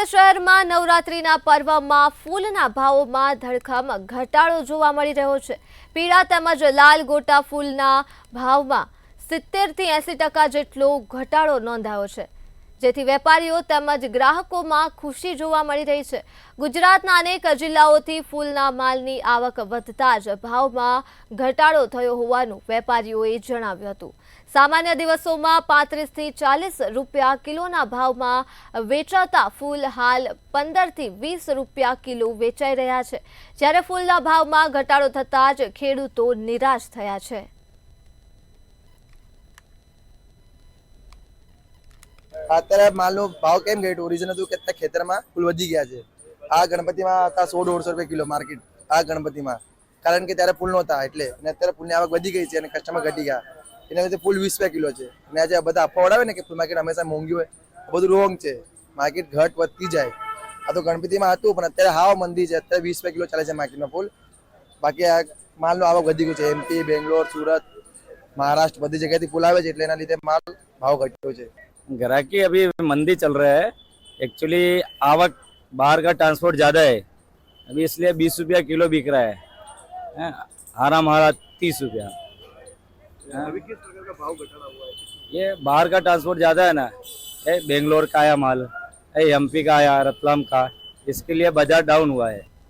સુરત શહેરમાં નવરાત્રીના પર્વમાં ફૂલના ભાવોમાં ધડકમ ઘટાડો જોવા મળી રહ્યો છે। પીળા તેમજ લાલ ગોટા ફૂલના ભાવમાં 70 થી 80% જેટલો ઘટાડો નોંધાયો છે, જેથી વેપારીઓ તેમજ ગ્રાહકોમાં ખુશી જોવા મળી રહી છે। ગુજરાતના અનેક જિલ્લાઓથી ફૂલના માલની આવક વધતા જ ભાવમાં ઘટાડો થયો હોવાનું વેપારીઓએ જણાવ્યું હતું। સામાન્ય દિવસોમાં 35 થી 40 રૂપિયા કિલોના ભાવમાં વેચાતા ફૂલ હાલ 15 થી 20 રૂપિયા કિલો વેચાઈ રહ્યા છે, જ્યારે ફૂલના ભાવમાં ઘટાડો થતાં જ ખેડૂતો નિરાશ થયા છે। અત્યારે માલનો ભાવ કેમ ઘટ્યો? રીઝન હતું કે ખેતરમાં ફૂલ વધી ગયા છે। આ ગણપતિમાં હતા 100-150 રૂપિયા કિલો માર્કેટ આ ગણપતિમાં, કારણ કે ત્યારે ફૂલ નહોતા એટલે, અને અત્યારે ફૂલની આવક વધી ગઈ છે અને કસ્ટમર ઘટી ગયા, એના લીધે ફૂલ 20 રૂપિયા કિલો છે। અને આજે બધા અફવા ઉડાવે ને કે ફૂલ માર્કેટ હંમેશા મોંઘી હોય, બધું રોંગ છે। માર્કેટ ઘટ વધતી જાય, આ તો ગણપતિમાં હતું પણ અત્યારે હાવ મંદી છે। અત્યારે 20 રૂપિયા કિલો ચાલે છે માર્કેટમાં ફૂલ। બાકી આ માલનો આવક વધી ગયું છે। એમપી, બેંગ્લોર, સુરત, महाराष्ट्र बड़ी जगह फूल आवे એટલે એના લીધે માલ ભાવ ઘટ્યો છે। ग्राहकी अभी मंदी चल रहा है। एक्चुअली आवक बाहर का ट्रांसपोर्ट ज़्यादा है अभी, इसलिए 20 रुपया किलो बिक रहा है। आराम 30 रुपया। अभी किस प्रकार का भाव घटाड़ा हुआ है? ये बाहर का ट्रांसपोर्ट ज़्यादा है ना, बेंगलोर का आया माल, एमपी का आया, रतलाम का, इसके लिए बाजार डाउन हुआ है।